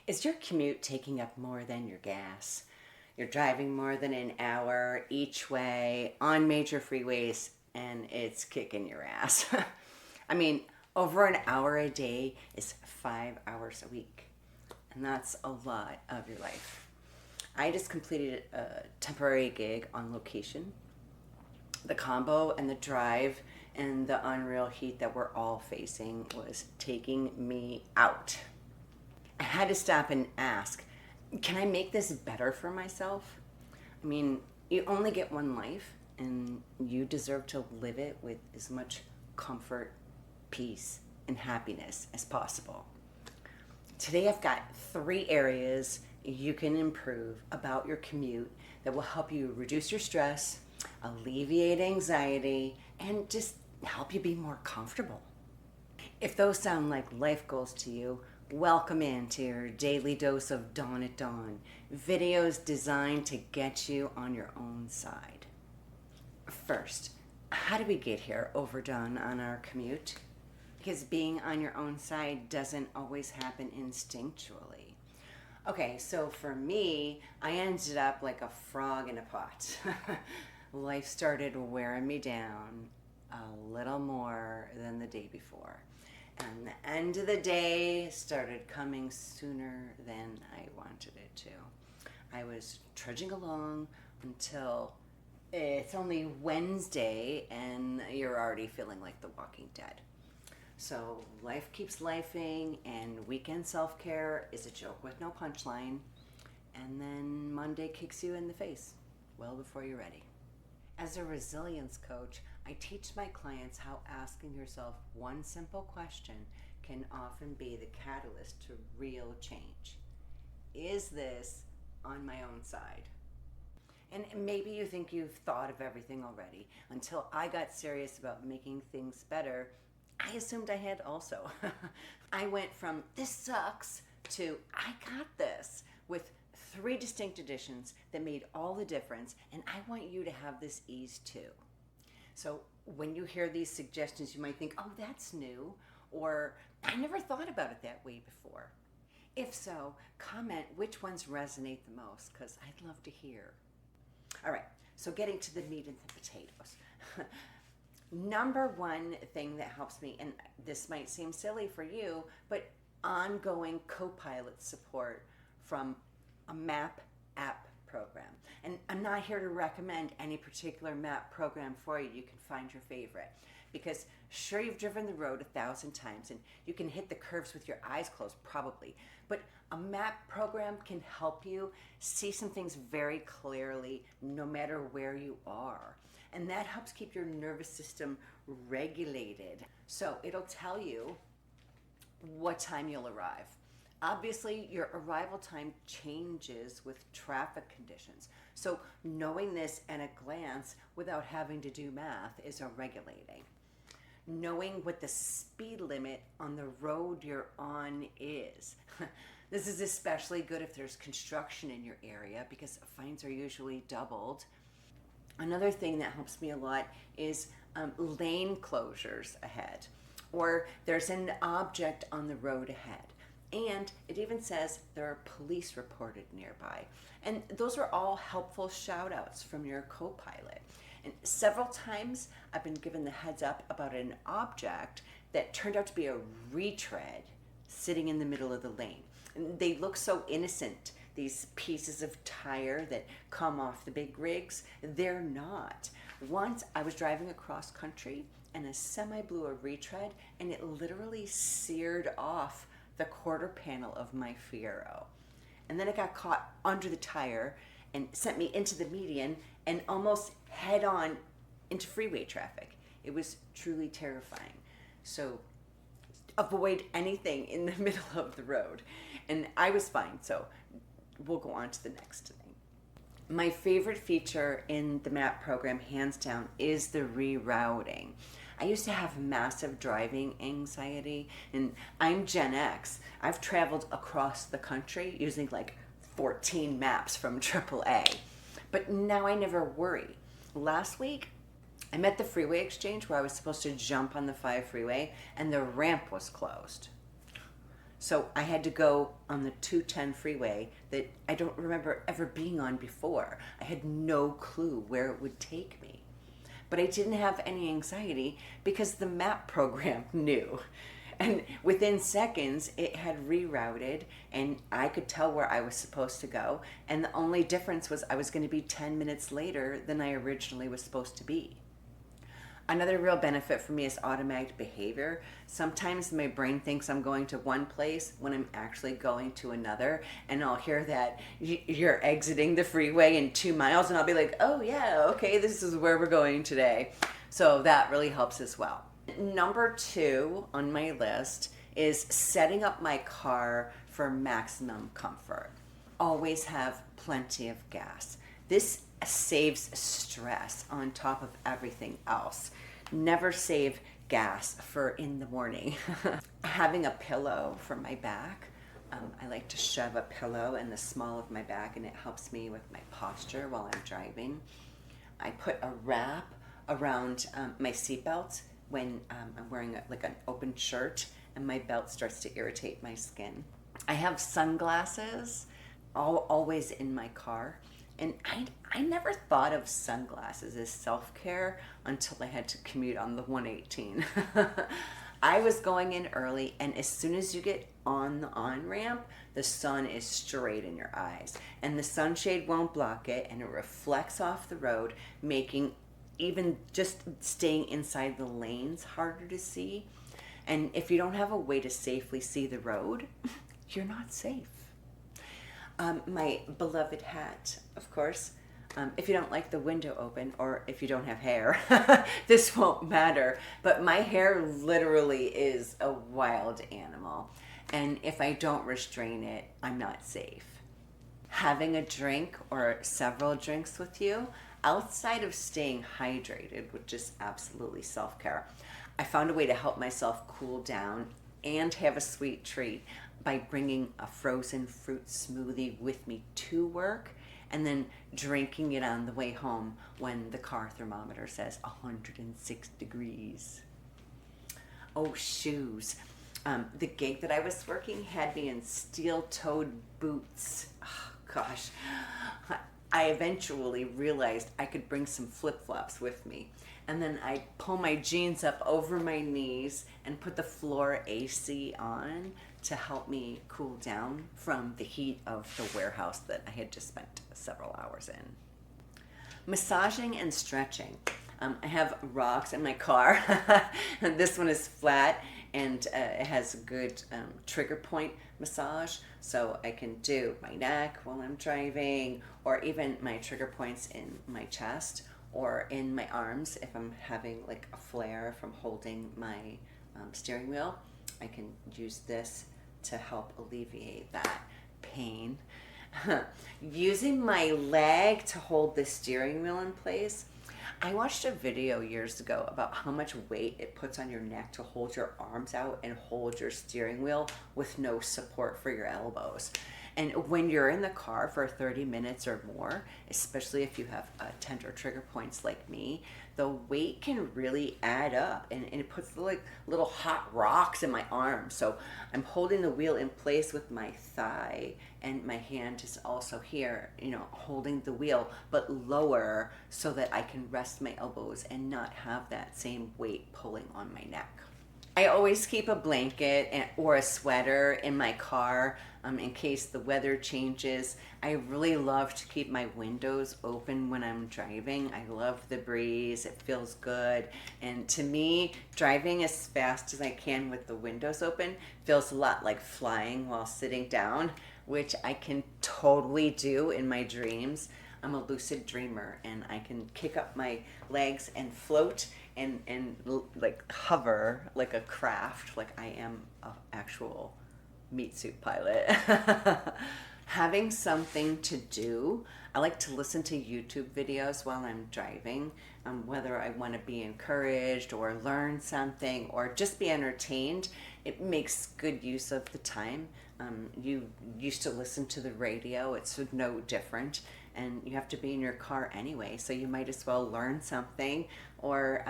Is your commute taking up more than your gas? You're driving more than an hour each way on major freeways and it's kicking your ass. I mean, over an hour a day is 5 hours a week, and that's a lot of your life. I just completed a temporary gig on location. The combo and the drive and the unreal heat that we're all facing was taking me out. I had to stop and ask, can I make this better for myself? I mean, you only get one life, and you deserve to live it with as much comfort, peace, and happiness as possible. Today, I've got 3 areas you can improve about your commute that will help you reduce your stress, alleviate anxiety, and just help you be more comfortable. If those sound like life goals to you, welcome into your daily dose of Dawn at Dawn, videos designed to get you on your own side. First, how do we get here overdone on our commute? Because being on your own side doesn't always happen instinctually. Okay, so for me, I ended up like a frog in a pot. Life started wearing me down a little more than the day before. And the end of the day started coming sooner than I wanted it to. I was trudging along until it's only Wednesday and you're already feeling like the Walking Dead. So life keeps lifing, and weekend self-care is a joke with no punchline. And then Monday kicks you in the face well before you're ready. As a resilience coach, I teach my clients how asking yourself one simple question can often be the catalyst to real change. Is this on my own side? And maybe you think you've thought of everything already. Until I got serious about making things better, I assumed I had also. I went from this sucks to I got this with 3 distinct additions that made all the difference, and I want you to have this ease too. So when you hear these suggestions, you might think, oh, that's new, or I never thought about it that way before. If so, comment which ones resonate the most, because I'd love to hear. All right, so getting to the meat and the potatoes. Number one thing that helps me, and this might seem silly for you, but ongoing co-pilot support from a map app program. And I'm not here to recommend any particular map program for you. You can find your favorite. Because sure, you've driven the road 1,000 times and you can hit the curves with your eyes closed, probably. But a map program can help you see some things very clearly no matter where you are. And that helps keep your nervous system regulated. So it'll tell you what time you'll arrive. Obviously, your arrival time changes with traffic conditions. So knowing this at a glance without having to do math is regulating. Knowing what the speed limit on the road you're on is. This is especially good if there's construction in your area because fines are usually doubled. Another thing that helps me a lot is lane closures ahead, or there's an object on the road ahead. And it even says there are police reported nearby. And those are all helpful shout outs from your co-pilot. And several times I've been given the heads up about an object that turned out to be a retread sitting in the middle of the lane. And they look so innocent, these pieces of tire that come off the big rigs. They're not. Once I was driving across country and a semi blew a retread and it literally seared off the quarter panel of my Fiero. And then it got caught under the tire and sent me into the median and almost head on into freeway traffic. It was truly terrifying. So avoid anything in the middle of the road. And I was fine, so we'll go on to the next thing. My favorite feature in the map program, hands down, is the rerouting. I used to have massive driving anxiety, and I'm Gen X. I've traveled across the country using like 14 maps from AAA, but now I never worry. Last week, I met the freeway exchange where I was supposed to jump on the 5 freeway, and the ramp was closed. So I had to go on the 210 freeway that I don't remember ever being on before. I had no clue where it would take me. But I didn't have any anxiety because the map program knew. And within seconds, it had rerouted and I could tell where I was supposed to go. And the only difference was I was going to be 10 minutes later than I originally was supposed to be. Another real benefit for me is automatic behavior. Sometimes my brain thinks I'm going to one place when I'm actually going to another, and I'll hear that you're exiting the freeway in 2 miles, and I'll be like, oh yeah, okay, this is where we're going today. So that really helps as well. Number 2 on my list is setting up my car for maximum comfort. Always have plenty of gas. This saves stress on top of everything else. Never save gas for in the morning. Having a pillow for my back. I like to shove a pillow in the small of my back and it helps me with my posture while I'm driving. I put a wrap around my seatbelt when I'm wearing like an open shirt and my belt starts to irritate my skin. I have sunglasses always in my car. And I never thought of sunglasses as self-care until I had to commute on the 118. I was going in early, and as soon as you get on the on-ramp, the sun is straight in your eyes. And the sunshade won't block it, and it reflects off the road, making even just staying inside the lanes harder to see. And if you don't have a way to safely see the road, you're not safe. My beloved hat, of course. If you don't like the window open or if you don't have hair, this won't matter. But my hair literally is a wild animal. And if I don't restrain it, I'm not safe. Having a drink or several drinks with you, outside of staying hydrated, which is absolutely self-care, I found a way to help myself cool down and have a sweet treat by bringing a frozen fruit smoothie with me to work and then drinking it on the way home when the car thermometer says 106 degrees. Oh, shoes. The gig that I was working had me in steel-toed boots. Oh, gosh. I eventually realized I could bring some flip-flops with me. And then I'd pull my jeans up over my knees and put the floor AC on to help me cool down from the heat of the warehouse that I had just spent several hours in. Massaging and stretching. I have rocks in my car. And this one is flat and it has a good trigger point massage. So I can do my neck while I'm driving, or even my trigger points in my chest or in my arms if I'm having like a flare from holding my steering wheel. I can use this to help alleviate that pain. Using my leg to hold the steering wheel in place. I watched a video years ago about how much weight it puts on your neck to hold your arms out and hold your steering wheel with no support for your elbows. And when you're in the car for 30 minutes or more, especially if you have tender trigger points like me, the weight can really add up and it puts like little hot rocks in my arm. So I'm holding the wheel in place with my thigh and my hand is also here, holding the wheel, but lower so that I can rest my elbows and not have that same weight pulling on my neck. I always keep a blanket or a sweater in my car in case the weather changes. I really love to keep my windows open when I'm driving. I love the breeze. It feels good. And to me, driving as fast as I can with the windows open feels a lot like flying while sitting down, which I can totally do in my dreams. I'm a lucid dreamer and I can kick up my legs and float and like hover like a craft, like I am an actual meat suit pilot. Having something to do. I like to listen to YouTube videos while I'm driving, whether I want to be encouraged or learn something or just be entertained. It makes good use of the time. You used to listen to the radio. It's no different. And you have to be in your car anyway, so you might as well learn something or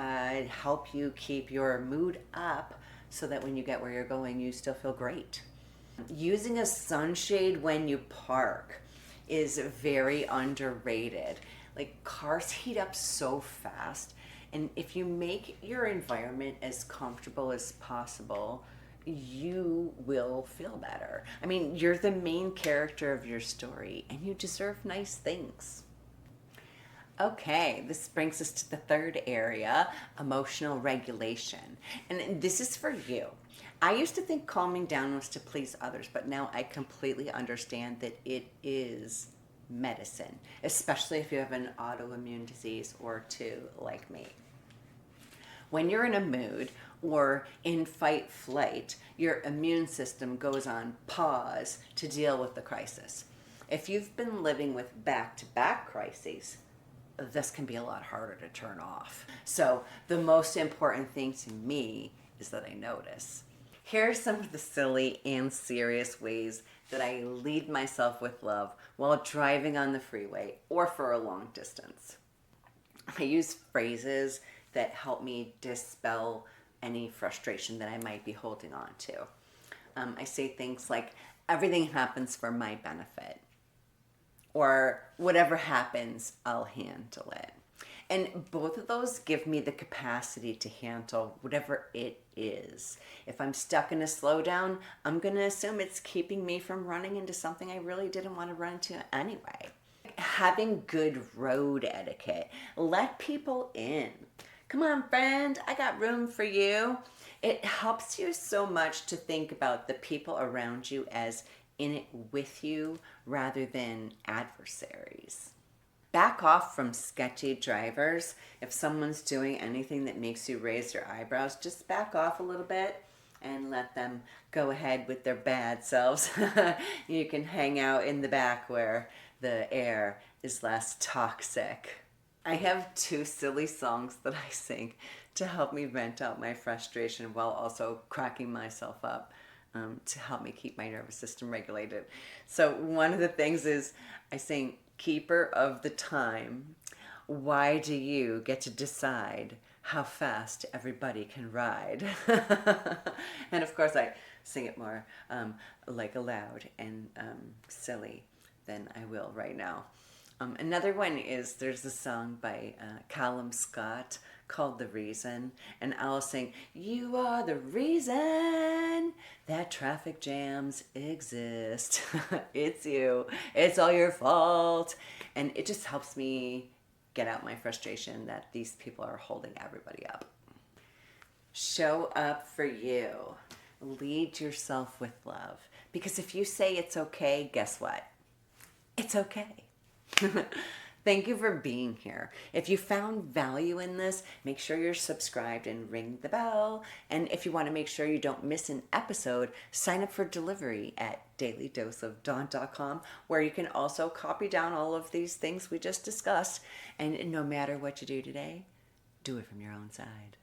help you keep your mood up so that when you get where you're going, you still feel great. Using a sunshade when you park is very underrated. Like, cars heat up so fast, and if you make your environment as comfortable as possible, you will feel better. I mean, you're the main character of your story, and you deserve nice things. Okay, this brings us to the third area, emotional regulation. And this is for you. I used to think calming down was to please others, but now I completely understand that it is medicine, especially if you have an autoimmune disease or two like me. When you're in a mood or in fight flight, your immune system goes on pause to deal with the crisis. If you've been living with back to back crises, this can be a lot harder to turn off. So, the most important thing to me is that I notice. Here are some of the silly and serious ways that I lead myself with love while driving on the freeway or for a long distance. I use phrases that help me dispel any frustration that I might be holding on to. I say things like, everything happens for my benefit, or whatever happens, I'll handle it. And both of those give me the capacity to handle whatever it is. If I'm stuck in a slowdown, I'm going to assume it's keeping me from running into something I really didn't want to run into anyway. Having good road etiquette. Let people in. Come on, friend, I got room for you. It helps you so much to think about the people around you as in it with you rather than adversaries. Back off from sketchy drivers. If someone's doing anything that makes you raise your eyebrows, just back off a little bit and let them go ahead with their bad selves. You can hang out in the back where the air is less toxic. I have two silly songs that I sing to help me vent out my frustration while also cracking myself up. To help me keep my nervous system regulated. So one of the things is I sing, keeper of the time, why do you get to decide how fast everybody can ride? And of course I sing it more like aloud and silly than I will right now. Another one is, there's a song by Callum Scott called The Reason, and I'll sing, you are the reason that traffic jams exist. It's you. It's all your fault. And it just helps me get out my frustration that these people are holding everybody up. Show up for you. Lead yourself with love. Because if you say it's okay, guess what? It's okay. Thank you for being here. If you found value in this, make sure you're subscribed and ring the bell. And if you want to make sure you don't miss an episode, sign up for delivery at dailydoseofdawn.com, where you can also copy down all of these things we just discussed. And no matter what you do today, do it from your own side.